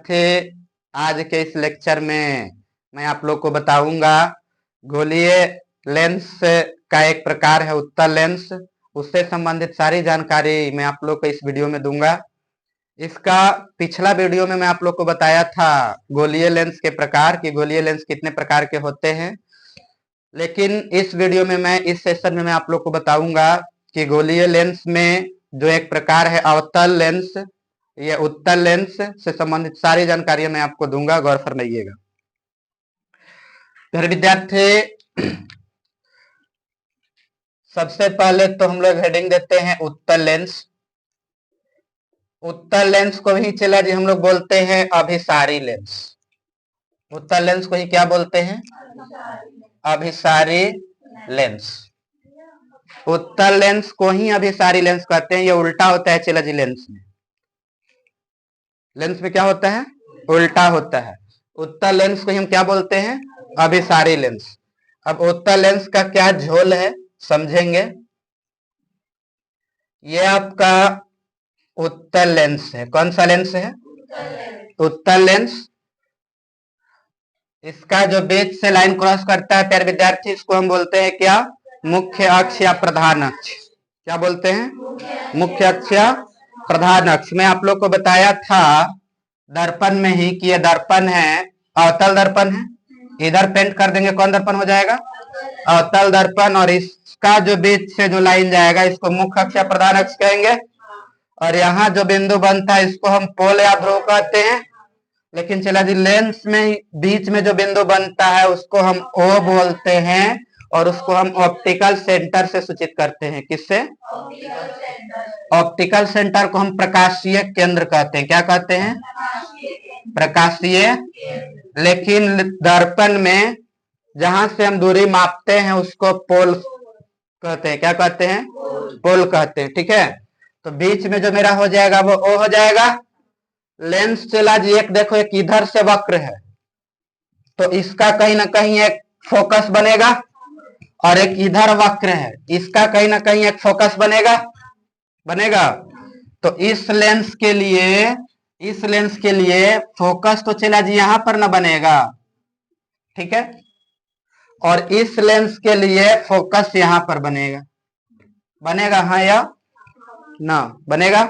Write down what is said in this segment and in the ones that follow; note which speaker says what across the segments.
Speaker 1: विद्यार्थी, आज के इस लेक्चर में मैं आप लोग को बताऊंगा गोलीय लेंस का एक प्रकार है उत्तल लेंस। उससे संबंधित सारी जानकारी मैं आप लोग को इस वीडियो में दूंगा। इसका पिछला वीडियो में मैं आप लोग को बताया था गोलीय लेंस के प्रकार कि गोलीय लेंस कितने प्रकार के होते हैं, लेकिन इस वीडियो में मैं इस सेशन में मैं आप लोग को बताऊंगा कि गोलीय लेंस में जो एक प्रकार है अवतल लेंस, ये उत्तल लेंस से संबंधित सारी जानकारी मैं आपको दूंगा, गौर फरमाइएगा। फिर विद्यार्थी, सबसे पहले तो हम लोग हेडिंग देते हैं उत्तल लेंस। उत्तल लेंस को ही चला जी हम लोग बोलते हैं अभिसारी लेंस। उत्तल लेंस को ही क्या बोलते हैं? अभिसारी लेंस। उत्तल लेंस को ही अभिसारी लेंस कहते हैं। ये उल्टा होता है चला जी लेंस में। लेंस में क्या होता है? उल्टा होता है। उत्तल लेंस को ही हम क्या बोलते हैं? अभिसारी लेंस। अब उत्तल लेंस का क्या झोल है समझेंगे। ये आपका उत्तल लेंस है। कौन सा लेंस है? उत्तल लेंस। इसका जो बीच से लाइन क्रॉस करता है प्यारे विद्यार्थी, इसको हम बोलते हैं क्या? मुख्य अक्ष या प्रधान अक्ष। क्या बोलते हैं? मुख्य अक्ष या प्रधान अक्ष। मैं आप लोग को बताया था दर्पण में ही कि ये दर्पण है, अवतल दर्पण है। इधर पेंट कर देंगे, कौन दर्पण हो जाएगा? अवतल दर्पण। और इसका जो बीच से जो लाइन जाएगा इसको मुख्य अक्ष या प्रधान अक्ष कहेंगे। और यहाँ जो बिंदु बनता है इसको हम पोल या ध्रुव कहते हैं। लेकिन चला जी लेंस में बीच में जो बिंदु बनता है उसको हम ओ बोलते हैं, और उसको हम ऑप्टिकल सेंटर से सूचित करते हैं। किससे? ऑप्टिकल सेंटर को हम प्रकाशीय केंद्र कहते हैं। क्या कहते हैं? प्रकाशीय। लेकिन दर्पण में जहां से हम दूरी मापते हैं उसको पोल कहते हैं। क्या कहते हैं? पोल कहते हैं। ठीक है, तो बीच में जो मेरा हो जाएगा वो ओ हो जाएगा। लेंस चला जी एक देखो, एक इधर से वक्र है तो इसका कहीं ना कहीं एक फोकस बनेगा, और एक इधर वक्र है इसका कहीं ना कहीं एक फोकस बनेगा। तो इस लेंस के लिए फोकस तो चला जी यहां पर ना बनेगा, ठीक है, और इस लेंस के लिए फोकस यहां पर बनेगा हाँ या ना? बनेगा।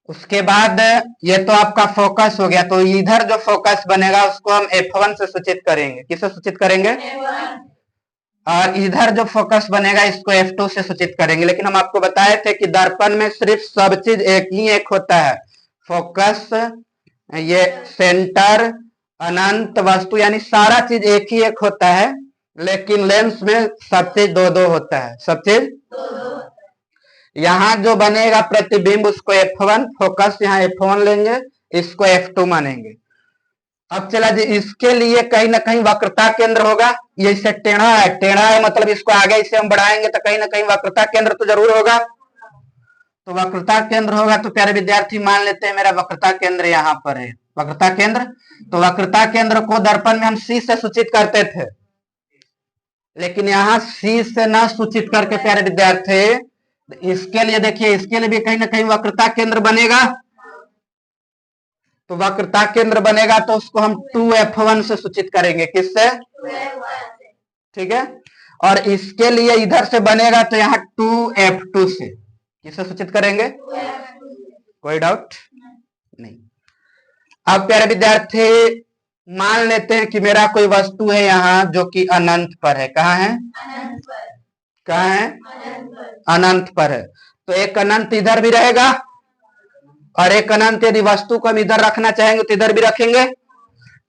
Speaker 1: उसके बाद ये तो आपका फोकस हो गया, तो इधर जो फोकस बनेगा उसको हम F1 से सूचित करेंगे। किससे सूचित करेंगे? और इधर जो फोकस बनेगा इसको F2 से सूचित करेंगे। लेकिन हम आपको बताए थे कि दर्पण में सिर्फ सब चीज एक होता है, फोकस, ये सेंटर, अनंत वस्तु, यानी सारा चीज एक होता है। लेकिन लेंस में सब चीज दो होता है, सब चीज। यहाँ जो बनेगा प्रतिबिंब उसको F1, फोकस यहाँ F1 लेंगे, इसको F2 मानेंगे। अब चला जी इसके लिए कहीं ना कहीं वक्रता केंद्र होगा। ये इससे टेढ़ा है मतलब इसको आगे इसे हम बढ़ाएंगे तो कहीं ना कहीं वक्रता केंद्र तो जरूर होगा। तो वक्रता केंद्र होगा तो प्यारे विद्यार्थी मान लेते हैं मेरा वक्रता केंद्र यहाँ पर है। वक्रता केंद्र, तो वक्रता केंद्र को दर्पण में हम C से सूचित करते थे, लेकिन यहाँ C से न सूचित करके प्यारे विद्यार्थी इसके लिए देखिए, इसके लिए भी कहीं ना कहीं वक्रता केंद्र बनेगा। तो वक्रता केंद्र बनेगा तो उसको हम 2F1 से सूचित करेंगे। किससे? ठीक है, और इसके लिए इधर से बनेगा तो यहाँ 2F2 से। किससे सूचित करेंगे? कोई डाउट नहीं। अब प्यारे विद्यार्थी मान लेते हैं कि मेरा कोई वस्तु है यहाँ जो कि अनंत पर है। कहाँ है? कहाँ है? अनंत पर है। तो एक अनंत इधर भी रहेगा, और एक अनंत यदि वस्तु को हम इधर रखना चाहेंगे तो इधर भी रखेंगे।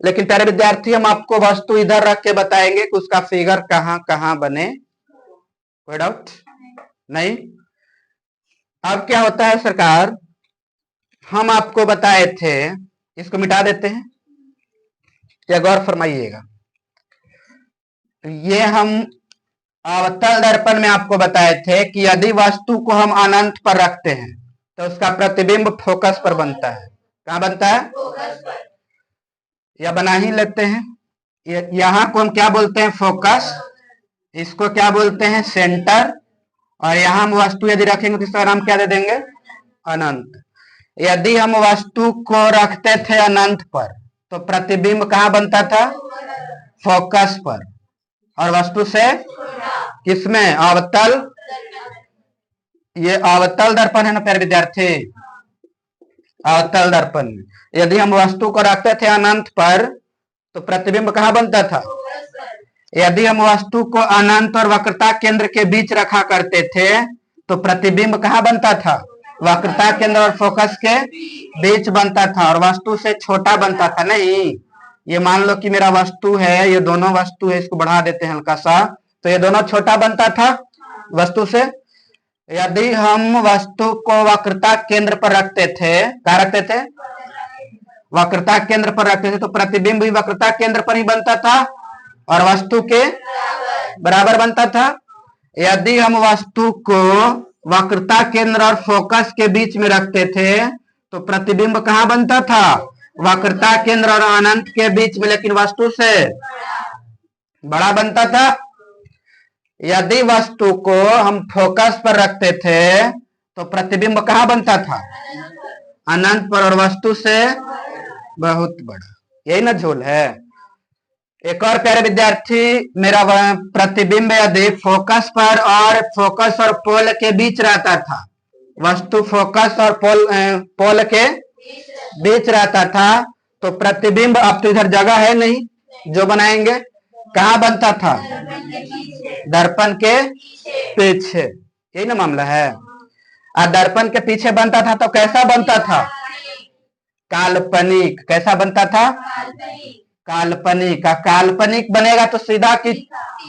Speaker 1: लेकिन प्यारे विद्यार्थी हम आपको वस्तु इधर रख के बताएंगे कि उसका फिगर कहाँ कहाँ बने। कोई डाउट नहीं। अब क्या होता है सरकार, हम आपको बताए थे, इसको मिटा देते हैं, या गौर फरमाइएगा। ये हम अवतल दर्पण में आपको बताए थे कि यदि वस्तु को हम अनंत पर रखते हैं तो उसका प्रतिबिंब फोकस पर बनता है। कहां बनता है? फोकस पर। या बना ही लेते हैं, यहाँ को हम क्या बोलते हैं? फोकस। इसको क्या बोलते हैं? सेंटर। और यहाँ हम वस्तु यदि रखेंगे तो इसका नाम क्या दे देंगे? अनंत। यदि हम वस्तु को रखते थे अनंत पर तो प्रतिबिंब कहाँ बनता था? फोकस पर। और वस्तु से किसमें? अवतल। ये अवतल दर्पण है ना प्यारे विद्यार्थी, अवतल दर्पण में यदि हम वस्तु को रखते थे अनंत पर तो प्रतिबिंब कहाँ बनता था? यदि हम वस्तु को अनंत और वक्रता केंद्र के बीच रखा करते थे तो प्रतिबिंब कहाँ बनता था? वक्रता केंद्र और फोकस के बीच बनता था और वस्तु से छोटा बनता था। नहीं, ये मान लो कि मेरा वस्तु है, ये दोनों वस्तु है, इसको बढ़ा देते हैं हल्का सा, तो ये दोनों छोटा बनता था वस्तु से। यदि हम वस्तु को वक्रता केंद्र पर रखते थे, क्या रखते थे? वक्रता केंद्र पर रखते थे तो प्रतिबिंब भी वक्रता केंद्र पर ही बनता था और वस्तु के बराबर बनता था। यदि हम वस्तु को वक्रता केंद्र और फोकस के बीच में रखते थे तो प्रतिबिंब कहाँ बनता था? वक्रता केंद्र और अनंत के बीच में, लेकिन वस्तु से बड़ा बनता था। यदि वस्तु को हम फोकस पर रखते थे तो प्रतिबिंब कहाँ बनता था? अनंत पर और वस्तु से बहुत बड़ा। यही ना झोल है। एक और प्यारे विद्यार्थी, मेरा प्रतिबिंब यदि फोकस पर और फोकस और पोल के बीच रहता था, वस्तु फोकस और पोल के बीच रहता था तो प्रतिबिंब, अब तो इधर जगह है नहीं, जो बनाएंगे कहाँ बनता था? दर्पण के पीछे। यही ना मामला है। और दर्पण के पीछे बनता था तो कैसा बनता था? काल्पनिक। कैसा बनता था? काल्पनिक। काल्पनिक बनेगा तो सीधा कि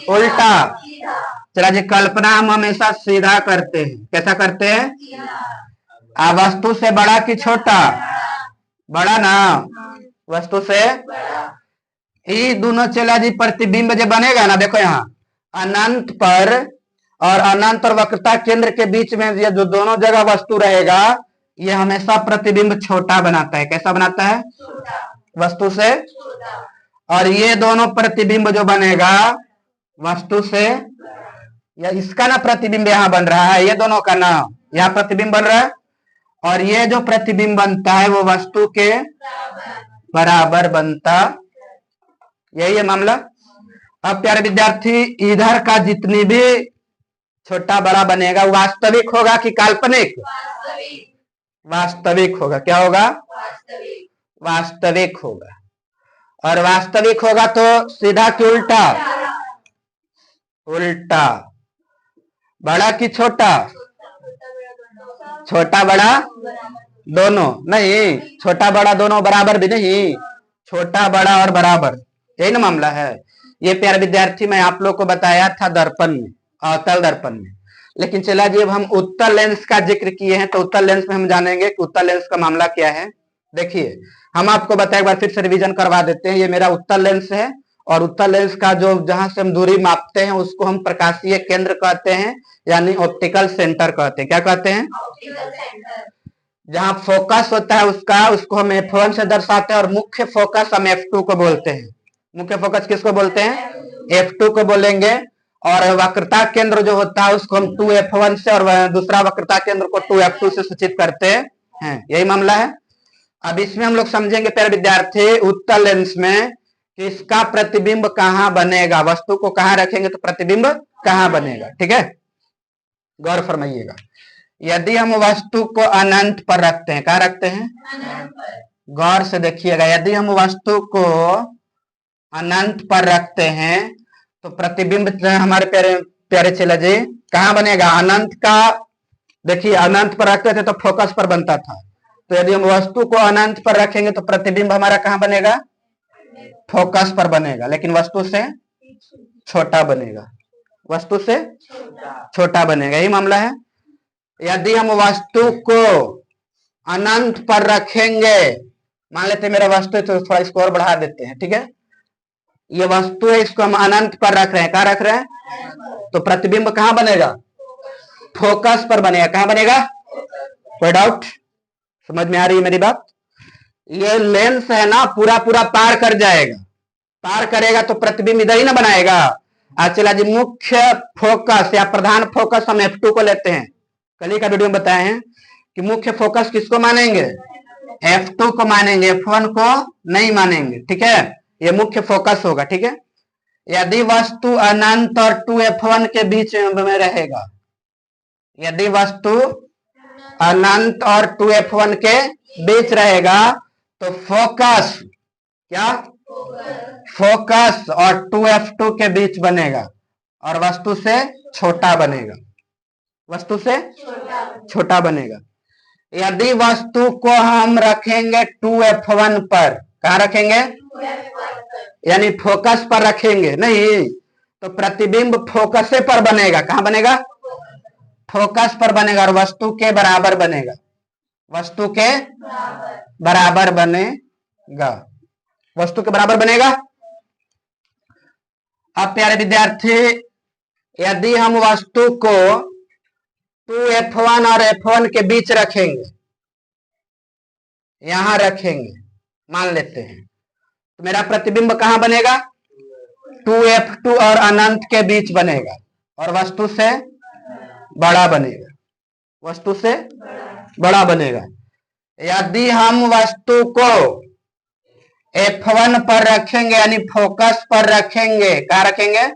Speaker 1: उल्टा? चला जी, कल्पना हम हमेशा सीधा करते हैं। कैसा करते हैं? वस्तु से बड़ा कि छोटा? बड़ा ना, वस्तु से। ये दोनों चला जी प्रतिबिंब जो बनेगा ना, देखो यहाँ अनंत पर और अनंत और वक्रता केंद्र के बीच में ये जो दोनों जगह वस्तु रहेगा, ये हमेशा प्रतिबिंब छोटा बनाता है। कैसा बनाता है? वस्तु से। और ये दोनों प्रतिबिंब जो बनेगा वस्तु से, या इसका ना प्रतिबिंब यहाँ बन रहा है, ये दोनों का ना यहाँ प्रतिबिंब बन रहा है, और ये जो प्रतिबिंब बनता है वो वस्तु के बराबर बनता। यही है मामला। अब प्यारे विद्यार्थी, इधर का जितनी भी छोटा बड़ा बनेगा वास्तविक होगा कि काल्पनिक? वास्तविक होगा। क्या होगा? वास्तविक होगा। और वास्तविक होगा तो सीधा कि उल्टा? उल्टा। बड़ा कि छोटा? छोटा बड़ा दोनों नहीं, छोटा बड़ा दोनों बराबर भी नहीं, छोटा बड़ा और बराबर। यही ना मामला है। ये प्यारे विद्यार्थी मैं आप लोग को बताया था दर्पण में, अवतल दर्पण में। लेकिन चला जी, अब हम उत्तल लेंस का जिक्र किए हैं तो उत्तल लेंस में हम जानेंगे कि उत्तल लेंस का मामला क्या है। देखिए, हम आपको बताया, एक बार फिर से रिवीजन करवा देते हैं। ये मेरा उत्तल लेंस है और उत्तल लेंस का जो जहां से हम दूरी मापते हैं उसको हम प्रकाशीय केंद्र कहते हैं, यानी ऑप्टिकल सेंटर कहते हैं। क्या कहते हैं? जहां फोकस होता है उसको हम F1 से दर्शाते हैं और मुख्य फोकस हम F2 को बोलते हैं। मुख्य फोकस किसको बोलते हैं? F2 को बोलेंगे। और वक्रता केंद्र जो होता है उसको हम 2F1 से और दूसरा वक्रता केंद्र को 2F2 से सूचित करते हैं। यही मामला है। अब इसमें हम लोग समझेंगे प्यारे विद्यार्थी, उत्तल लेंस में कि इसका प्रतिबिंब कहाँ बनेगा, वस्तु को कहाँ रखेंगे तो प्रतिबिंब कहाँ बनेगा। ठीक है, गौर फरमाइएगा। यदि हम वस्तु को अनंत पर रखते हैं, कहाँ रखते हैं? गौर से देखिएगा, यदि हम वस्तु को अनंत पर रखते हैं तो प्रतिबिंब हमारे प्यारे प्यारे चला जी कहाँ बनेगा? अनंत का। देखिए, अनंत पर रखते थे तो फोकस पर बनता था, तो यदि हम वस्तु को अनंत पर रखेंगे तो प्रतिबिंब हमारा कहाँ बनेगा? फोकस पर बनेगा, लेकिन वस्तु से छोटा बनेगा। वस्तु से छोटा बनेगा। यही मामला है। यदि हम वस्तु को अनंत पर रखेंगे, मान लेते मेरा वस्तु है तो थोड़ा इसको और बढ़ा देते हैं। ठीक है, ये वस्तु है, इसको हम अनंत पर रख रहे हैं। कहाँ रख रहे हैं? तो प्रतिबिंब कहाँ बनेगा? फोकस पर बनेगा। कहाँ बनेगा? कोई डाउट? समझ में आ रही है मेरी बात? ये लेंस है ना, पूरा पूरा पार कर जाएगा। पार करेगा तो प्रतिबिंब इधर ही ना बनाएगा। आज चला जी, मुख्य फोकस या प्रधान फोकस हम F2 को लेते हैं। कल ही का वीडियो में बताए हैं कि मुख्य फोकस किसको मानेंगे, F2 को मानेंगे, F1 को नहीं मानेंगे। ठीक है, ये मुख्य फोकस होगा। ठीक है, यदि वस्तु अनंत और 2F1 के बीच में रहेगा, यदि वस्तु अनंत और 2F1 के बीच रहेगा तो फोकस क्या, फोकस और 2F2 के बीच बनेगा और वस्तु से छोटा बनेगा, वस्तु से छोटा बनेगा। यदि वस्तु को हम रखेंगे 2F1 पर, कहा रखेंगे, यानी फोकस पर रखेंगे नहीं, तो प्रतिबिंब फोकस पर बनेगा। कहां बनेगा, फोकस पर बनेगा और वस्तु के बराबर बनेगा, वस्तु के बराबर बनेगा, वस्तु के बराबर बनेगा। अब प्यारे विद्यार्थी, यदि हम वस्तु को 2F1 और F1 के बीच रखेंगे, यहां रखेंगे, मान लेते हैं, तो मेरा प्रतिबिंब कहां बनेगा, 2F2 और अनंत के बीच बनेगा और वस्तु से बड़ा बनेगा, वस्तु से बड़ा बनेगा। यदि हम वस्तु को F1 पर रखेंगे, यानी फोकस पर रखेंगे, कहा रखेंगे,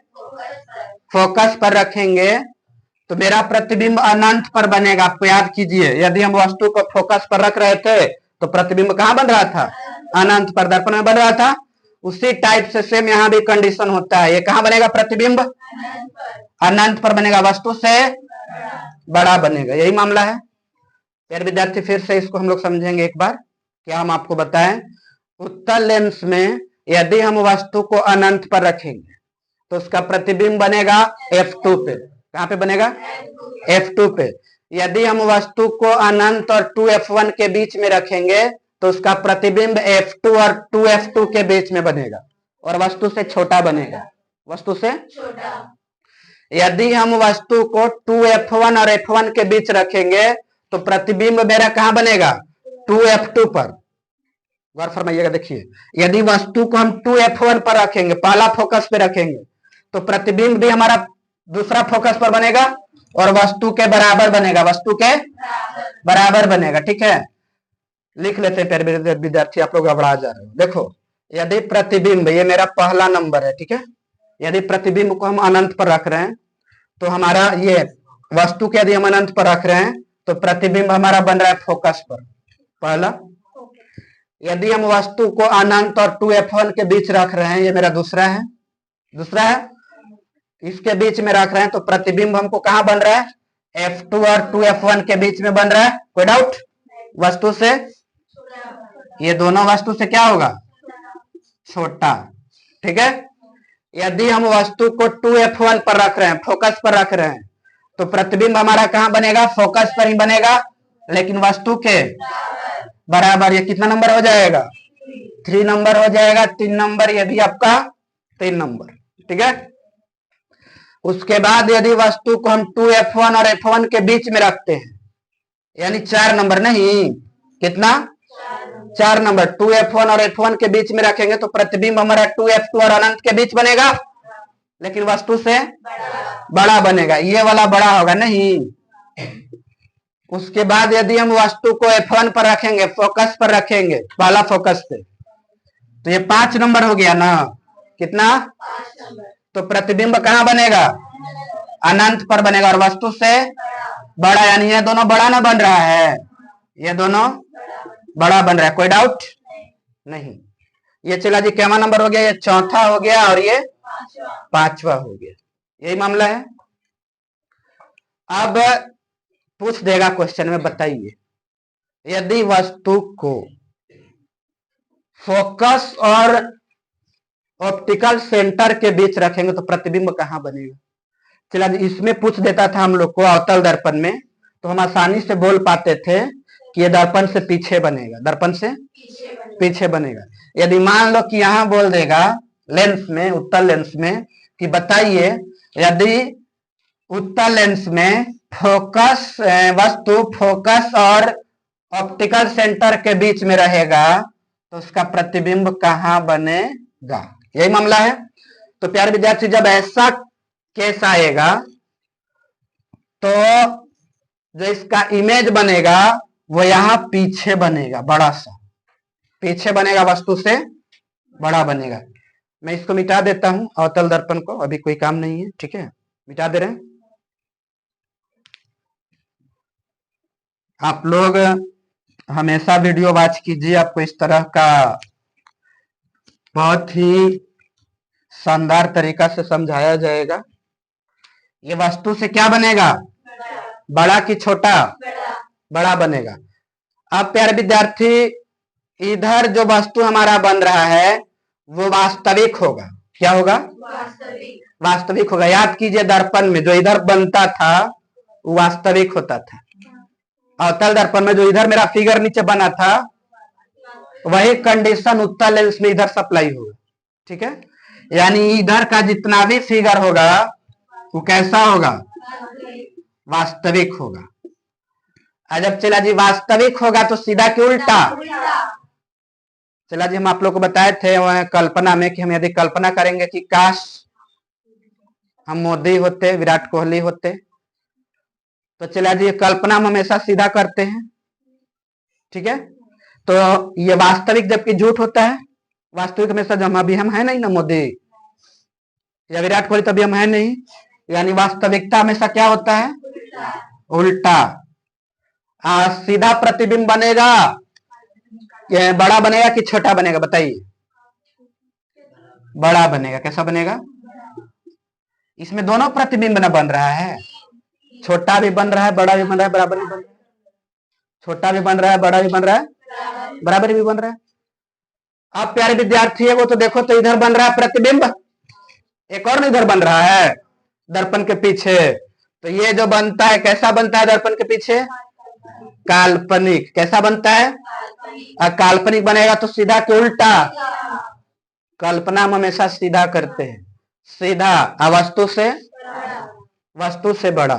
Speaker 1: फोकस पर रखेंगे, तो मेरा प्रतिबिंब अनंत पर बनेगा। आपको याद कीजिए, यदि हम वस्तु को फोकस पर रख रहे थे तो प्रतिबिंब कहां बन रहा था, अनंत पर, दर्पण में बन रहा था। उसी टाइप से सेम यहां भी कंडीशन होता है, ये कहां बनेगा, प्रतिबिंब अनंत पर बनेगा, वस्तु से बड़ा बनेगा। यही मामला है। फिर विद्यार्थी फिर से इसको हम लोग समझेंगे एक बार। क्या हम आपको बताएं, उत्तल लेंस में यदि हम वस्तु को अनंत पर रखेंगे तो उसका प्रतिबिंब बनेगा F2 पे। कहां पे बनेगा, F2 पे। यदि हम वस्तु को अनंत और 2F1 के बीच में रखेंगे तो उसका प्रतिबिंब F2 और 2F2 के बीच में बनेगा और वस्तु से छोटा बनेगा, वस्तु से छोटा। यदि हम वस्तु को 2F1 और F1 के बीच रखेंगे तो प्रतिबिंब मेरा कहां बनेगा, 2F2 पर। गौर फरमाइएगा, देखिए, यदि वस्तु को हम 2F1 पर रखेंगे, पहला फोकस पे रखेंगे, तो प्रतिबिंब भी हमारा दूसरा फोकस पर बनेगा और वस्तु के बराबर बनेगा, वस्तु के बराबर बनेगा। ठीक है, लिख लेते हैं प्यारे विद्यार्थी, आप लोग घबरा जा रहे हो। देखो, यदि प्रतिबिंब, ये मेरा पहला नंबर है, ठीक है, यदि प्रतिबिंब को हम अनंत पर रख रहे हैं तो हमारा ये वस्तु के यदि हम अनंत पर रख रहे हैं तो प्रतिबिंब हमारा बन रहा है फोकस पर, पहला। यदि हम वस्तु को अनंत और 2F1 के बीच रख रहे हैं, ये मेरा दूसरा है, दूसरा है, इसके बीच में रख रहे हैं तो प्रतिबिंब हमको कहां बन रहा है, F2 और 2F1 के बीच में बन रहा है। कोई डाउट, वस्तु से, ये दोनों वस्तु से क्या होगा, छोटा। ठीक है, यदि हम वस्तु को 2F1 पर रख रहे हैं, फोकस पर रख रहे हैं, तो प्रतिबिंब हमारा कहां बनेगा, फोकस पर ही बनेगा, लेकिन वस्तु के बराबर। ये कितना नंबर हो जाएगा, 3 नंबर हो जाएगा, 3 नंबर, ये भी आपका 3 नंबर। ठीक है, उसके बाद यदि वस्तु को हम 2F1 और F1 के बीच में रखते हैं, यानी 4 नंबर, नहीं कितना, 4 नंबर, 2F1 और F1 के बीच में रखेंगे तो प्रतिबिंब हमारा 2F2 और अनंत के बीच बनेगा, लेकिन वस्तु से बड़ा बनेगा, ये वाला बड़ा होगा नहीं। उसके बाद यदि हम वस्तु को F1 पर रखेंगे, फोकस पर रखेंगे, पहला फोकस पे, तो ये 5 नंबर हो गया ना, कितना, तो प्रतिबिंब कहां बनेगा, अनंत पर बनेगा और वस्तु से बड़ा, यानी ये दोनों बड़ा ना बन रहा है, ये दोनों बड़ा बन रहा है। कोई डाउट नहीं। ये चला जी, क्या नंबर हो गया, ये चौथा हो गया और ये 5वां हो गया। यही मामला है। अब पूछ देगा क्वेश्चन में, बताइए, यदि वस्तु को फोकस और ऑप्टिकल सेंटर के बीच रखेंगे तो प्रतिबिंब कहां बनेगा। चला, इसमें पूछ देता था हम लोग को अवतल दर्पण में, तो हम आसानी से बोल पाते थे कि ये दर्पण से पीछे बनेगा, दर्पण से पीछे बनेगा। यदि मान लो कि यहां बोल देगा लेंस में, उत्तल लेंस में, कि बताइए यदि उत्तल लेंस में फोकस, वस्तु फोकस और ऑप्टिकल सेंटर के बीच में रहेगा तो उसका प्रतिबिंब कहां बनेगा। यही मामला है। तो प्यारे विद्यार्थी, जब ऐसा केस आएगा तो जो इसका इमेज बनेगा वो यहाँ पीछे बनेगा, बड़ा सा पीछे बनेगा, वस्तु से बड़ा बनेगा। मैं इसको मिटा देता हूं अवतल दर्पण को, अभी कोई काम नहीं है, ठीक है, मिटा दे रहे हैं। आप लोग हमेशा वीडियो वॉच कीजिए, आपको इस तरह का बहुत ही शानदार तरीका से समझाया जाएगा। ये वस्तु से क्या बनेगा, बड़ा कि छोटा, बड़ा बनेगा। अब प्यारे विद्यार्थी, इधर जो वस्तु हमारा बन रहा है वो वास्तविक होगा। क्या होगा, वास्तविक होगा। याद कीजिए, दर्पण में जो इधर बनता था वो वास्तविक होता था। अवतल दर्पण में जो इधर मेरा फिगर नीचे बना था वही कंडीशन उत्तल लेंस में इधर सप्लाई होगा, ठीक है। यानी इधर का जितना भी फिगर होगा वो कैसा होगा, वास्तविक होगा। जब चला जी वास्तविक होगा तो सीधा कि उल्टा। चला जी, हम आप लोग को बताए थे वह कल्पना में कि हम यदि कल्पना करेंगे कि काश हम मोदी होते, विराट कोहली होते, तो चला जी कल्पना हम हमेशा सीधा करते हैं, ठीक है। तो ये वास्तविक जबकि झूठ होता है। वास्तविक हमेशा जब अभी हम है नहीं ना मोदी या विराट कोहली, तभी हम है नहीं, यानी वास्तविकता हमेशा क्या होता है, उल्टा। सीधा प्रतिबिंब बनेगा, बड़ा बनेगा कि छोटा बनेगा, बताइए। बड़ा बनेगा। कैसा बनेगा, इसमें दोनों प्रतिबिंब ना बन रहा है, छोटा भी बन रहा है, बड़ा भी बन रहा है, बराबर भी बन रहा है। छोटा भी बन रहा है, बड़ा भी बन रहा है, बराबर भी बन रहा है। अब प्यारे विद्यार्थी है वो तो देखो, तो इधर बन रहा है प्रतिबिंब, एक और इधर बन रहा है दर्पण के पीछे। तो ये जो बनता है कैसा बनता है, दर्पण के पीछे काल्पनिक। कैसा बनता है, काल्पनिक बनेगा तो सीधा के उल्टा। कल्पना हम हमेशा सीधा करते हैं, सीधा। वस्तु से, वस्तु से बड़ा,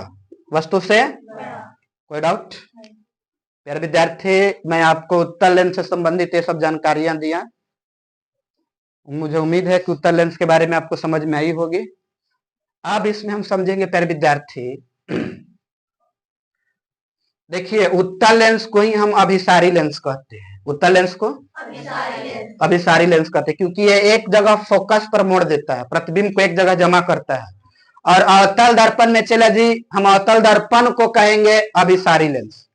Speaker 1: वस्तु से। कोई डाउट प्यारे विद्यार्थी? मैं आपको उत्तल लेंस से संबंधित ये सब जानकारियां दिया। मुझे उम्मीद है कि उत्तल लेंस के बारे में आपको समझ में आई होगी। अब इसमें हम समझेंगे प्यारे विद्यार्थी, देखिए उत्तल लेंस को ही हम अभिसारी लेंस कहते हैं। उत्तल लेंस को अभिसारी लेंस कहते हैं, क्योंकि ये एक जगह फोकस पर मोड़ देता है, प्रतिबिंब को एक जगह जमा करता है। और अवतल दर्पण में चला जी, हम अवतल दर्पण को कहेंगे अभिसारी लेंस,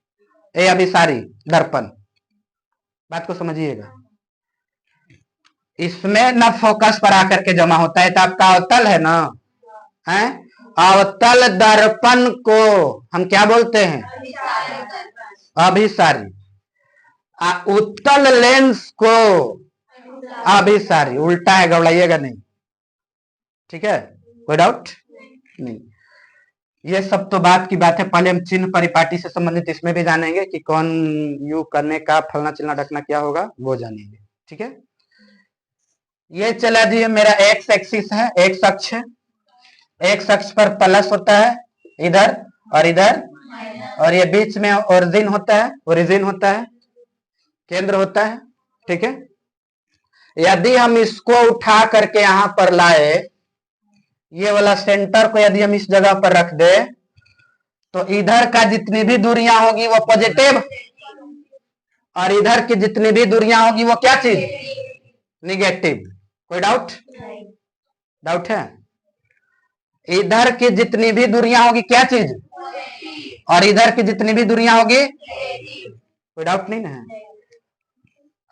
Speaker 1: ये अभिसारी दर्पण। बात को समझिएगा, इसमें न फोकस पर आकर के जमा होता है। तो आपका अवतल है ना, है अवतल दर्पण को हम क्या बोलते हैं, अभिसारी। उत्तल लेंस को अभिसारी। उल्टा है, गड़बड़ाइएगा नहीं, ठीक है, कोई डाउट नहीं। ये सब तो बात की बात है। पहले हम चिन्ह परिपाटी से संबंधित इसमें भी जानेंगे कि कौन यू करने का, फलना चिलना ढकना क्या होगा, वो जानेंगे, ठीक है। ये चला जी मेरा एक्स एक्सिस है, एक्स अक्ष है। एक्स अक्ष पर प्लस होता है इधर और इधर, और ये बीच में ओरिजिन होता है, ओरिजिन होता है, केंद्र होता है, ठीक है। यदि हम इसको उठा करके यहां पर लाए, ये वाला सेंटर को यदि हम इस जगह पर रख दे, तो इधर का जितनी भी दूरियां होगी वो पॉजिटिव, और इधर की जितनी भी दूरियां होगी वो क्या चीज, निगेटिव। कोई डाउट? डाउट है? इधर की जितनी भी दूरियां होगी क्या चीज, और इधर की जितनी भी दूरियां होगी, कोई डाउट नहीं ना?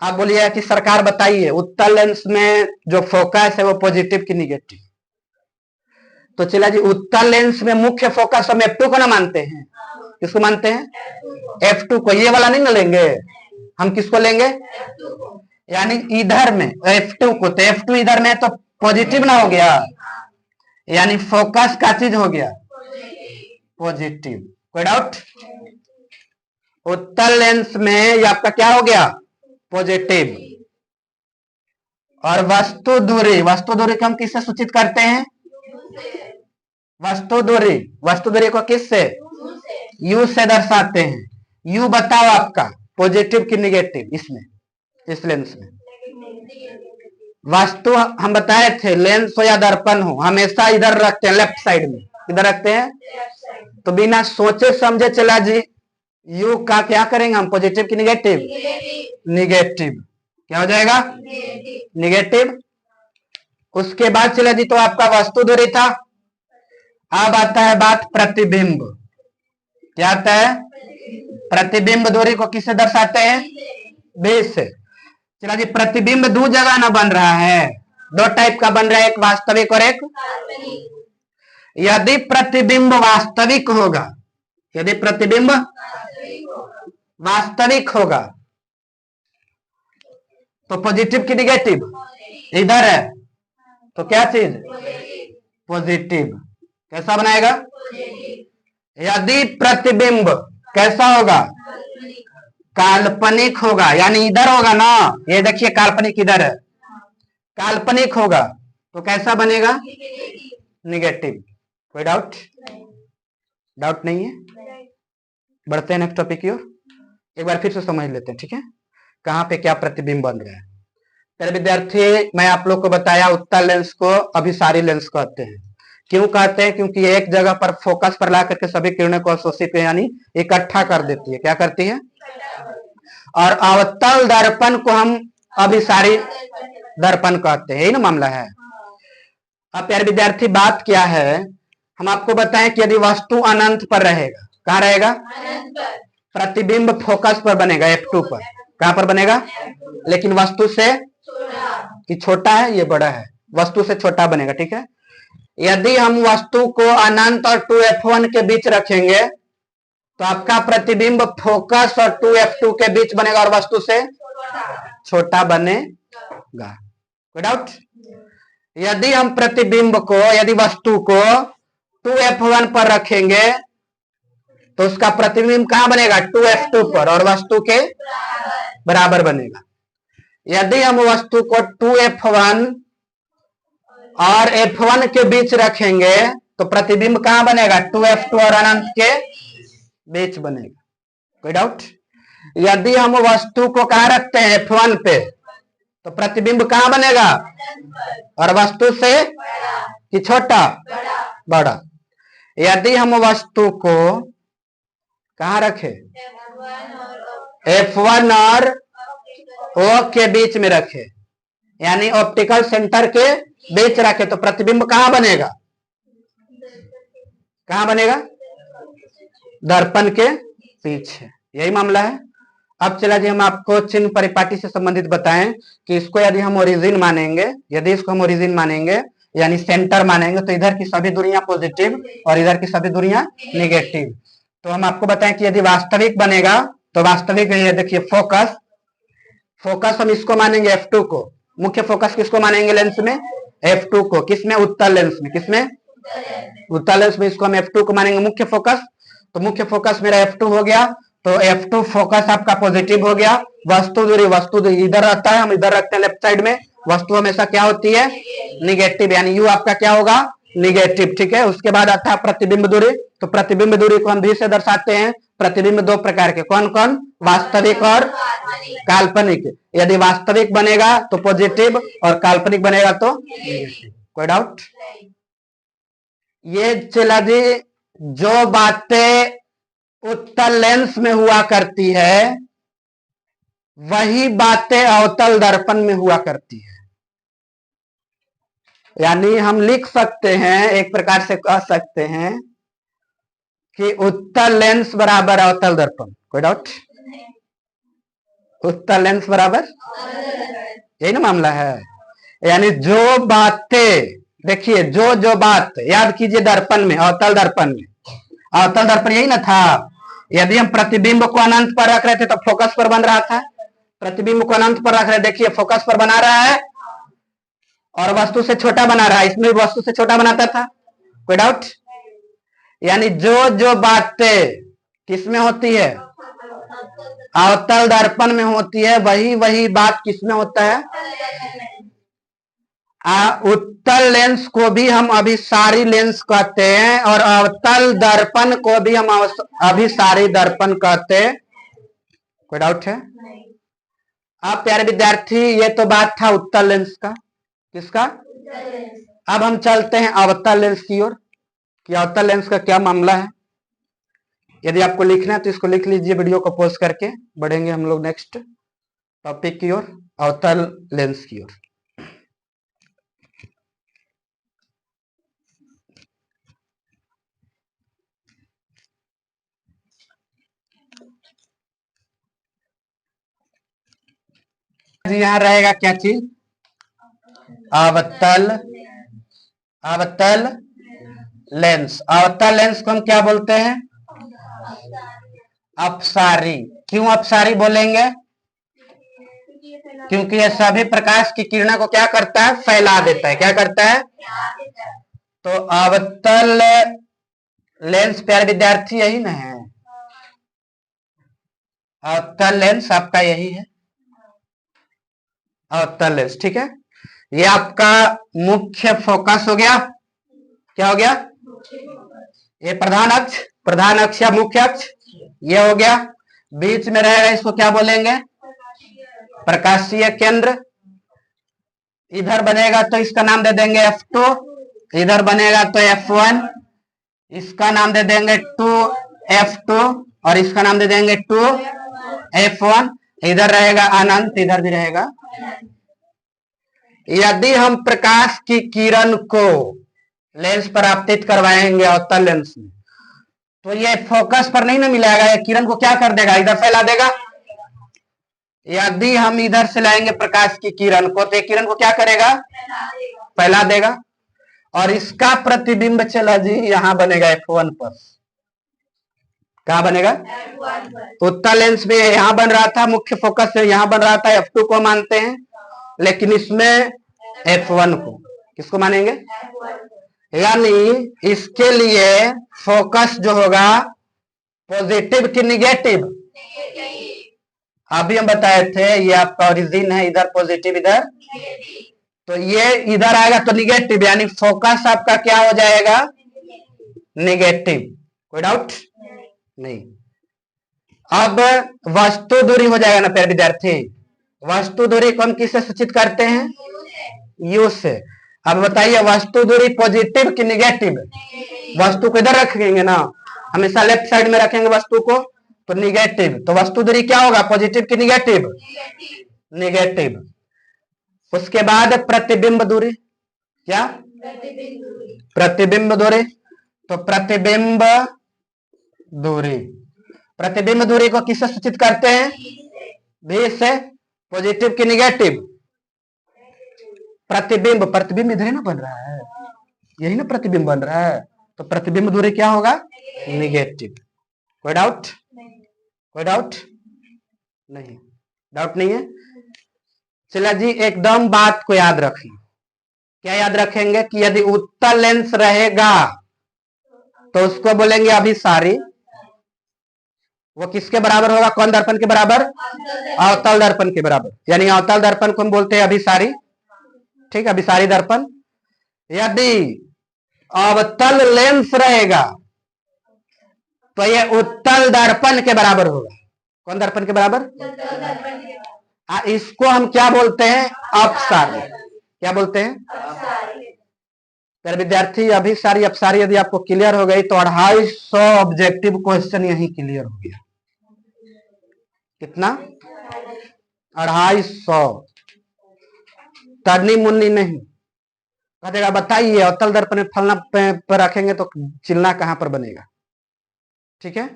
Speaker 1: आप बोलिए कि सरकार बताइए उत्तल लेंस में जो फोकस है वो पॉजिटिव की निगेटिव? तो चला जी, उत्तल लेंस में मुख्य फोकस हम F2 को ना मानते हैं। किसको मानते हैं? F2 को। ये वाला नहीं ना लेंगे हम, किसको लेंगे? यानी इधर में F2 को, तो F2 इधर में तो पॉजिटिव ना हो गया, यानी फोकस का चीज हो गया पॉजिटिव। कोई डाउट? उत्तल लेंस में ये आपका क्या हो गया, पॉजिटिव। और वस्तु दूरी, वस्तु दूरी को हम किससे सूचित करते हैं? वस्तु दूरी, वस्तु दूरी को किससे? यू से दर्शाते हैं। यू बताओ आपका पॉजिटिव की निगेटिव इसमें, इस लेंस में? वस्तु हम बताए थे, लेंस हो या दर्पण हो, हमेशा इधर रखते हैं, लेफ्ट साइड में। इधर रखते हैं, तो बिना सोचे समझे चला जी यू का क्या करेंगे हम, पॉजिटिव की निगेटिव, निगेटिव क्या हो जाएगा, निगेटिव। उसके बाद चला जी, तो आपका वस्तु दूरी था। अब आता है बात प्रतिबिंब। क्या आता है, प्रतिबिंब दूरी को किससे दर्शाते हैं, बेस से। चला जी, प्रतिबिंब दो जगह ना बन रहा है, दो टाइप का बन रहा है, एक वास्तविक और एक। यदि प्रतिबिंब वास्तविक होगा, यदि प्रतिबिंब वास्तविक होगा तो पॉजिटिव की निगेटिव इधर है, तो क्या चीज, पॉजिटिव। कैसा बनाएगा, यदि प्रतिबिंब कैसा होगा, काल्पनिक होगा, यानी इधर होगा ना, ये देखिए काल्पनिक इधर है, काल्पनिक होगा तो कैसा बनेगा, निगेटिव। कोई डाउट, डाउट नहीं है। बढ़ते हैं नेक्स्ट टॉपिक की ओर, एक बार फिर से समझ लेते हैं, ठीक है, कहां पे क्या प्रतिबिंब बन रहा है। फिर विद्यार्थी, मैं आप लोग को बताया उत्तल लेंस को अभिसारी लेंस कहते हैं। क्यों कहते हैं, क्योंकि एक जगह पर फोकस पर ला करके सभी किरणों को अवशोषित यानी इकट्ठा कर देती है। क्या करती है, और अवतल दर्पण को हम अभिसारी दर्पण कहते हैं, यही ना मामला है। अब प्यारे विद्यार्थी, बात क्या है, हम आपको बताएं कि यदि वस्तु अनंत पर रहेगा, कहां रहेगा, प्रतिबिंब फोकस पर बनेगा, F2 पर। कहां पर बनेगा, लेकिन वस्तु से कि छोटा है, ये बड़ा है, वस्तु से छोटा बनेगा, ठीक है। यदि हम वस्तु को अनंत और 2F1 के बीच रखेंगे तो आपका प्रतिबिंब फोकस और 2F2 के बीच बनेगा और वस्तु से छोटा बनेगा। कोई डाउट। यदि हम प्रतिबिंब को, यदि वस्तु को 2F1 पर रखेंगे तो उसका प्रतिबिंब कहां बनेगा, 2F2 पर, और वस्तु के बराबर बनेगा। यदि हम वस्तु को 2F1 और F1 के बीच रखेंगे तो प्रतिबिंब कहां बनेगा, 2F2 और अनंत के बीच बनेगा। कोई डाउट। यदि हम वस्तु को कहां रखते हैं, F1 पे, तो प्रतिबिंब कहां बनेगा, और वस्तु से कि छोटा, बड़ा। यदि हम वस्तु को कहां रखे, F1 और O के बीच में रखे, यानी ऑप्टिकल सेंटर के बीच रखे, तो प्रतिबिंब कहां बनेगा, कहां बनेगा, दर्पण के पीछे। यही मामला है। अब चला जी, हम आपको चिन्ह परिपाटी से संबंधित बताएं कि इसको यदि हम ओरिजिन मानेंगे, यदि इसको हम ओरिजिन मानेंगे यानी सेंटर मानेंगे, तो इधर की सभी दूरियां पॉजिटिव और इधर की सभी दूरियां निगेटिव। तो हम आपको बताएं कि यदि वास्तविक बनेगा तो वास्तविक, ये देखिए फोकस, फोकस हम इसको मानेंगे F2 को, मुख्य फोकस किसको मानेंगे लेंस में, F2 को। किसमें, उत्तल लेंस में। किसमें, उत्तल लेंस में इसको हम F2 को मानेंगे मुख्य फोकस। तो मुख्य फोकस मेरा F2 हो गया, तो F2 फोकस आपका पॉजिटिव हो गया। वस्तु दूरी इधर रहता है, हम इधर रखते हैं लेफ्ट साइड में। वस्तु हमेशा क्या होती है, निगेटिव, यानी यू आपका क्या होगा, निगेटिव, ठीक है। उसके बाद आता है प्रतिबिंब दूरी। तो प्रतिबिंब दूरी को हम भी से दर्शाते हैं। प्रतिबिंब दो प्रकार के, कौन कौन, वास्तविक और काल्पनिक। यदि वास्तविक बनेगा तो पॉजिटिव और काल्पनिक बनेगा तो निगेटिव। कोई डाउट। ये चला जी, जो बातें उत्तल लेंस में हुआ करती है वही बातें अवतल दर्पण में हुआ करती है। यानी हम लिख सकते हैं, एक प्रकार से कह सकते हैं कि उत्तल लेंस बराबर अवतल दर्पण। कोई डाउट। उत्तल लेंस बराबर, यही ना मामला है। यानी जो बातें, देखिए जो बात याद कीजिए दर्पण में, अवतल दर्पण में, अवतल दर्पण यही ना था। यदि हम प्रतिबिंब को अनंत पर रख रहे थे तो फोकस पर बन रहा था। प्रतिबिंब को अनंत पर रख रहे, देखिए फोकस पर बना रहा है और वस्तु से छोटा बना रहा है, इसमें भी वस्तु से छोटा बनाता था। कोई डाउट। यानी जो बातें किसमें होती है, अवतल दर्पण में होती है, वही बात किसमें होता है, उत्तल लेंस को भी हम अभिसारी लेंस कहते हैं और अवतल दर्पण को भी हम अभिसारी दर्पण कहते हैं। कोई डाउट है। अब प्यारे विद्यार्थी, ये तो बात था उत्तल लेंस का, किसका, अब हम चलते हैं अवतल लेंस की ओर कि अवतल लेंस का क्या मामला है। यदि आपको लिखना है तो इसको लिख लीजिए, वीडियो को पॉज करके। बढ़ेंगे हम लोग नेक्स्ट टॉपिक की ओर, अवतल लेंस की ओर। यहाँ रहेगा क्या चीज? अवतल, अवतल लेंस। अवतल लेंस को हम क्या बोलते हैं? अपसारी। क्यों अपसारी बोलेंगे? क्योंकि यह सभी प्रकाश की किरणों को क्या करता है? फैला देता है। क्या करता है? तो अवतल लेंस प्यारे विद्यार्थी यही ना है, अवतल लेंस आपका यही है, अवतल लेंस। ठीक है, ये आपका मुख्य फोकस हो गया। क्या हो गया? ये प्रधान अक्ष, प्रधान अक्ष या मुख्य अक्ष ये हो गया। बीच में रहेगा, इसको क्या बोलेंगे? प्रकाशीय केंद्र। इधर बनेगा तो इसका नाम दे देंगे F2, इधर बनेगा तो F1, इसका नाम दे देंगे 2F2 और इसका नाम दे देंगे 2F1। इधर रहेगा अनंत, इधर भी रहेगा। यदि हम प्रकाश की किरण को लेंस पर आपतित करवाएंगे अवतल लेंस में, तो ये फोकस पर नहीं ना मिलेगा, ये किरण को क्या कर देगा? इधर फैला देगा। यदि हम इधर से लाएंगे प्रकाश की किरण को, तो ये किरण को क्या करेगा? फैला देगा। और इसका प्रतिबिंब चला जी यहां बनेगा F1 पर। कहां बनेगा? उत्तल लेंस में यहां बन रहा था, मुख्य फोकस से यहां बन रहा था, F2 को मानते हैं, लेकिन इसमें F1 को। किसको मानेंगे? यानी इसके लिए फोकस जो होगा पॉजिटिव की निगेटिव? अभी हम बताए थे ये आपका ओरिजिन है, इधर पॉजिटिव इधर, तो ये इधर आएगा तो निगेटिव, यानी फोकस आपका क्या हो जाएगा? निगेटिव। कोई डाउट नहीं। अब वस्तु दूरी हो जाएगा ना प्यारे विद्यार्थी। वस्तु दूरी को हम किससे सूचित करते हैं? यू से। अब बताइए वस्तु दूरी पॉजिटिव की निगेटिव? वस्तु को इधर रखेंगे ना, हमेशा लेफ्ट साइड में रखेंगे वस्तु को, तो निगेटिव। तो वस्तु दूरी क्या होगा? पॉजिटिव की निगेटिव? निगेटिव। उसके बाद प्रतिबिंब दूरी। क्या? प्रतिबिंब दूरी। तो प्रतिबिंब दूरी, प्रतिबिंब दूरी को किससे सूचित करते हैं? भी से। पॉजिटिव की निगेटिव? प्रतिबिंब, प्रतिबिंब इधर ही ना बन रहा है, यही ना प्रतिबिंब बन रहा है, तो प्रतिबिंब दूरी क्या होगा? निगेटिव। कोई डाउट? कोई डाउट नहीं? डाउट नहीं है? चला जी, एकदम बात को याद रखें। क्या याद रखेंगे? कि यदि उत्तल लेंस रहेगा तो उसको बोलेंगे अभिसारी। वो किसके बराबर होगा? कौन दर्पण के बराबर? अवतल दर्पण के बराबर। यानी अवतल दर्पण को हम बोलते हैं अभिसारी। ठीक है, अभिसारी दर्पण। यदि अवतल लेंस रहेगा तो ये उत्तल दर्पण के बराबर होगा। कौन दर्पण के बराबर? इसको हम क्या बोलते हैं? अपसारी। क्या बोलते हैं? विद्यार्थी अभिसारी अपसारी यदि आपको क्लियर हो गई तो 250 ऑब्जेक्टिव क्वेश्चन यही क्लियर हो गया। कितना? 250। तरनी मुन्नी नहीं। कह देगा बताइए अवतल दर्पण में फलना पर रखेंगे तो चिलना कहां पर बनेगा? ठीक है,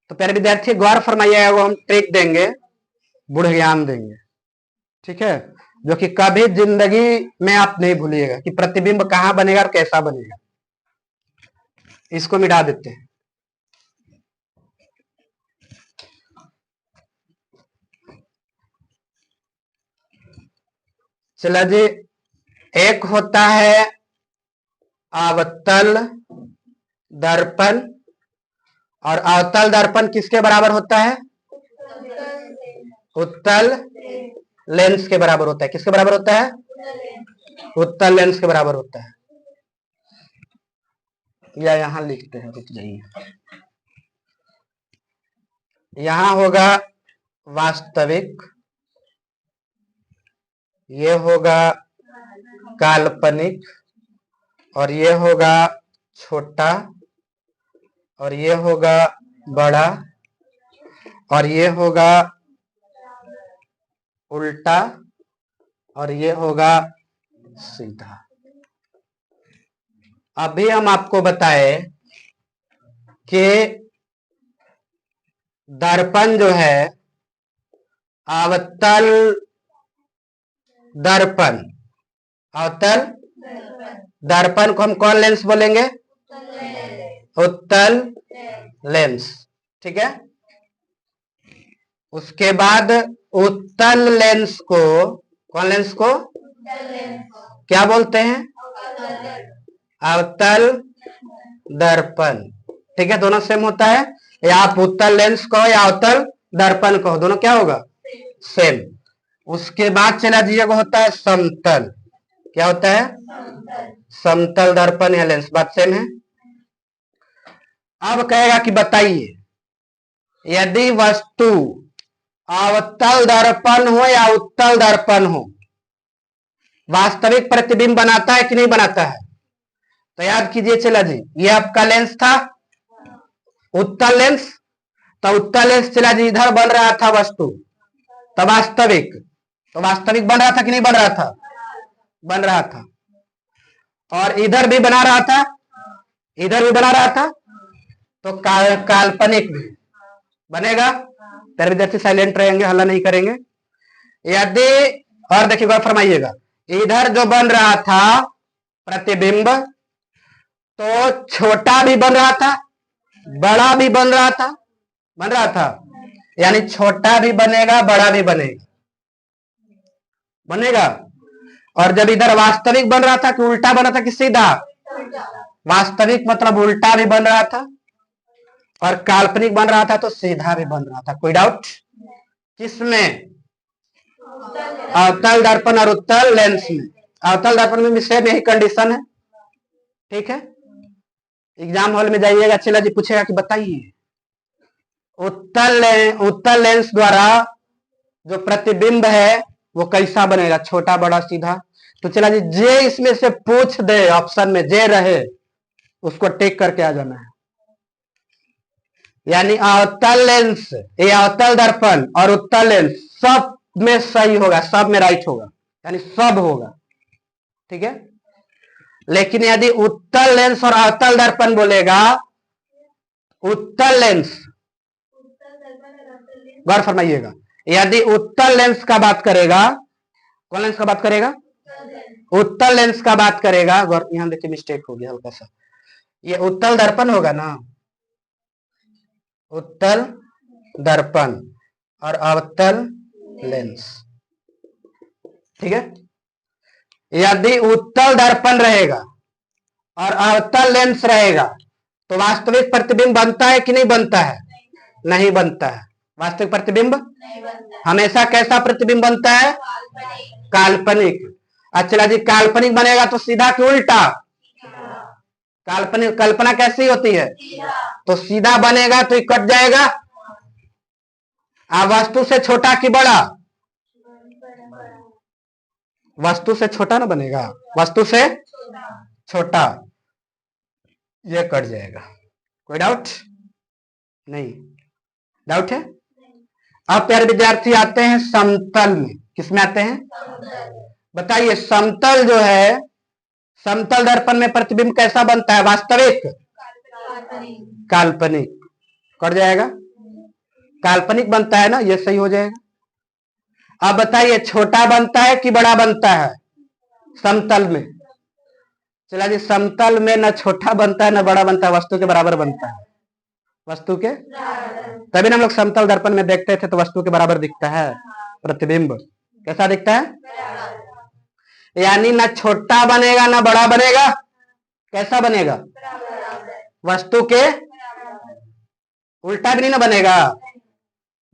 Speaker 1: तो प्यारे विद्यार्थी गौर फरमाइएगा, वो हम ट्रिक देंगे, बुढ़ ज्ञान देंगे। ठीक है, जो कि कभी जिंदगी में आप नहीं भूलिएगा कि प्रतिबिंब कहां बनेगा और कैसा बनेगा। इसको मिटा देते हैं। चला जी, एक होता है अवतल दर्पण, और अवतल दर्पण किसके बराबर होता है? उत्तल लेंस के बराबर होता है। किसके बराबर होता है? उत्तल लेंस के बराबर होता है। या यहां लिखते हैं, रुक जाइए। यहां होगा वास्तविक, ये होगा काल्पनिक, और ये होगा छोटा, और ये होगा बड़ा, और ये होगा उल्टा, और ये होगा सीधा। अभी हम आपको बताए कि दर्पण जो है अवतल दर्पण, अवतल दर्पण को हम कौन लेंस बोलेंगे? उत्तल लेंस। ठीक है। उसके बाद उत्तल लेंस को, कौन लेंस को क्या बोलते हैं? अवतल दर्पण। ठीक है, दोनों सेम होता है। या आप उत्तल लेंस कहो या अवतल दर्पण कहो, दोनों क्या होगा? सेम। उसके बाद चला जाइएगा, होता है समतल। क्या होता है? समतल दर्पण या लेंस, बात सेम है। अब कहेगा कि बताइए, यदि वस्तु अवतल दर्पण हो या उत्तल दर्पण हो, वास्तविक प्रतिबिंब बनाता है कि नहीं बनाता है? तो याद कीजिए, चला जी, ये आपका लेंस था उत्तल लेंस, तो उत्तल लेंस चला जी इधर बन रहा था वस्तु, तो वास्तविक बन रहा था कि नहीं बन रहा था? बन रहा था। और इधर भी बना रहा था, इधर भी बना रहा था, तो काल्पनिक भी बनेगा। तेरे विद्यार्थी साइलेंट रहेंगे, हल्ला नहीं करेंगे। यदि, और देखिए गौर फरमाइएगा, इधर जो बन रहा था प्रतिबिंब, तो छोटा भी बन रहा था, बड़ा भी बन रहा था, यानी छोटा भी बनेगा, बड़ा भी बनेगा। और जब इधर वास्तविक बन रहा था कि उल्टा बन रहा था कि सीधा? वास्तविक मतलब उल्टा भी बन रहा था, और काल्पनिक बन रहा था तो सीधा भी बन रहा था। कोई डाउट? किसमें? अवतल दर्पण और उत्तल लेंस में। अवतल दर्पण में भी सेम यही कंडीशन है। ठीक है। एग्जाम हॉल में जाइएगा, चला जी पूछेगा कि बताइए उत्तल लेंस द्वारा जो प्रतिबिंब है वो कैसा बनेगा, छोटा बड़ा सीधा? तो चला जी, जे इसमें से पूछ दे, ऑप्शन में जे रहे उसको टिक करके आ जाना है। यानी अवतल लेंस, ये अवतल दर्पण और उत्तल लेंस सब में सही होगा, सब में राइट होगा, यानी सब होगा। ठीक है। लेकिन यदि उत्तल लेंस और अवतल दर्पण बोलेगा, उत्तल लेंस, गौर फरमाइएगा, यदि उत्तल लेंस का बात करेगा, कौन लेंस का बात करेगा? उत्तल लेंस का बात करेगा। गौर, यहां देखिए मिस्टेक हो गया हल्का सा, ये उत्तल दर्पण होगा ना, उत्तल दर्पण और अवतल लेंस। ठीक है। यदि उत्तल दर्पण रहेगा और अवतल लेंस रहेगा, तो वास्तविक प्रतिबिंब बनता है कि नहीं बनता है? नहीं बनता है। वास्तविक प्रतिबिंब हमेशा कैसा प्रतिबिंब बनता है? काल्पनिक। अच्छा जी, काल्पनिक बनेगा तो सीधा कि उल्टा? काल्पनिक, कल्पना कैसी होती है? तो सीधा बनेगा तो कट जाएगा। वस्तु से छोटा कि बड़ा? वस्तु से छोटा ना बनेगा, वस्तु से छोटा, ये कट जाएगा। कोई डाउट नहीं? डाउट है? अब प्यारे विद्यार्थी आते हैं समतल में। किसमें आते हैं? बताइए, समतल जो है, समतल दर्पण में प्रतिबिंब कैसा बनता है? वास्तविक? काल्पनिक। कट जाएगा, काल्पनिक बनता है ना, ये सही हो जाएगा। अब बताइए, छोटा बनता है कि बड़ा बनता है समतल में? चला जी, समतल में ना छोटा बनता है ना बड़ा बनता है, वस्तु के बराबर बनता है। वस्तु के, तभी ना हम लोग समतल दर्पण में देखते थे तो वस्तु के बराबर दिखता है प्रतिबिंब। कैसा दिखता है? यानी ना छोटा बनेगा ना बड़ा बनेगा, कैसा बनेगा? वस्तु के उल्टा भी नहीं ना बनेगा,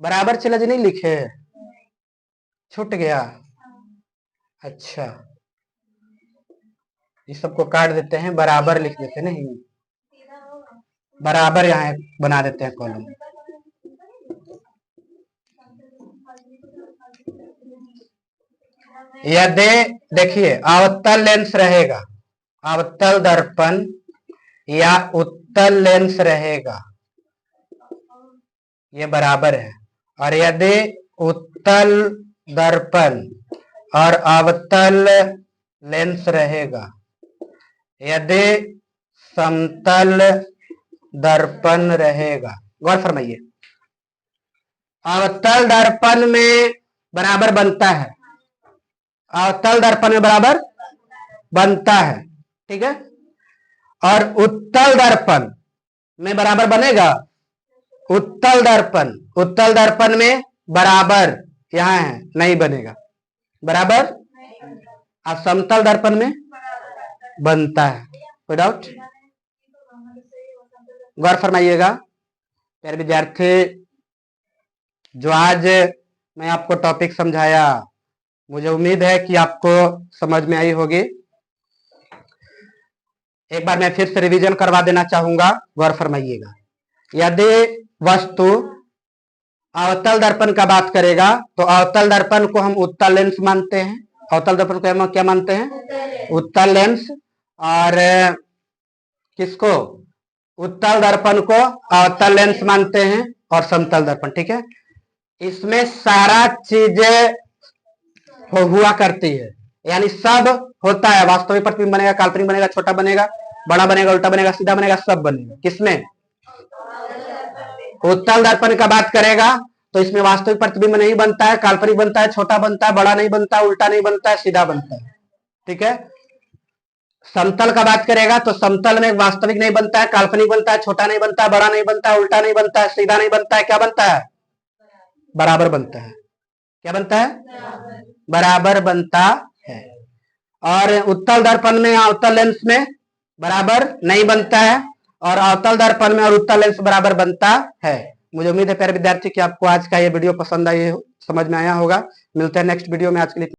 Speaker 1: बराबर। चला जी, नहीं लिखे, छूट गया। अच्छा, इस सबको काट देते हैं, बराबर लिख देते हैं, नहीं बराबर यहाँ बना देते हैं कॉलम। यदि देखिए अवतल लेंस रहेगा, अवतल दर्पण या उत्तल लेंस रहेगा, ये बराबर है। और यदि उत्तल दर्पण और अवतल लेंस रहेगा, यदि समतल दर्पण रहेगा, गौर फरमाइए, अवतल दर्पण में बराबर बनता है, अवतल दर्पण में बराबर बनता है, ठीक है। और उत्तल दर्पण में बराबर बनेगा, उत्तल दर्पण में बराबर यहां है, नहीं बनेगा बराबर। और समतल दर्पण में बनता है, कोई डाउट? गौर फरमाइएगा प्यारे विद्यार्थी, जो आज मैं आपको टॉपिक समझाया, मुझे उम्मीद है कि आपको समझ में आई होगी। एक बार मैं फिर से रिवीजन करवा देना चाहूंगा, गौर फरमाइएगा। यदि वस्तु अवतल दर्पण का बात करेगा तो अवतल दर्पण को हम उत्तल लेंस मानते हैं, अवतल दर्पण को हम क्या मानते हैं? उत्तल लेंस। और किसको? उत्तल दर्पण को अवतल लेंस मानते हैं, और समतल दर्पण, ठीक है। इसमें सारा चीजें हुआ करती है, यानी सब होता है। वास्तविक प्रतिबिंब बनेगा, काल्पनिक बनेगा, छोटा बनेगा, बड़ा बनेगा, उल्टा बनेगा, सीधा बनेगा, सब बनेगा। किसमें? उत्तल दर्पण का बात करेगा तो इसमें वास्तविक प्रतिबिंब नहीं बनता है, काल्पनिक बनता है, छोटा बनता है, बड़ा नहीं बनता, उल्टा नहीं बनता है, सीधा बनता है, ठीक है। समतल का बात करेगा तो समतल में वास्तविक नहीं बनता है, काल्पनिक बनता है, छोटा नहीं बनता है, बड़ा नहीं बनता है, उल्टा नहीं बनता है, सीधा नहीं बनता है, क्या बनता है? बराबर बनता है। क्या बनता है? बराबर बनता है। और उत्तल दर्पण में, अवतल लेंस में बराबर नहीं बनता है, और अवतल दर्पण में और उत्तल लेंस बराबर बनता है। मुझे उम्मीद है प्यारे विद्यार्थी कि आपको आज का ये वीडियो पसंद आई हो, समझ में आया होगा। मिलते हैं नेक्स्ट वीडियो में, आज के लिए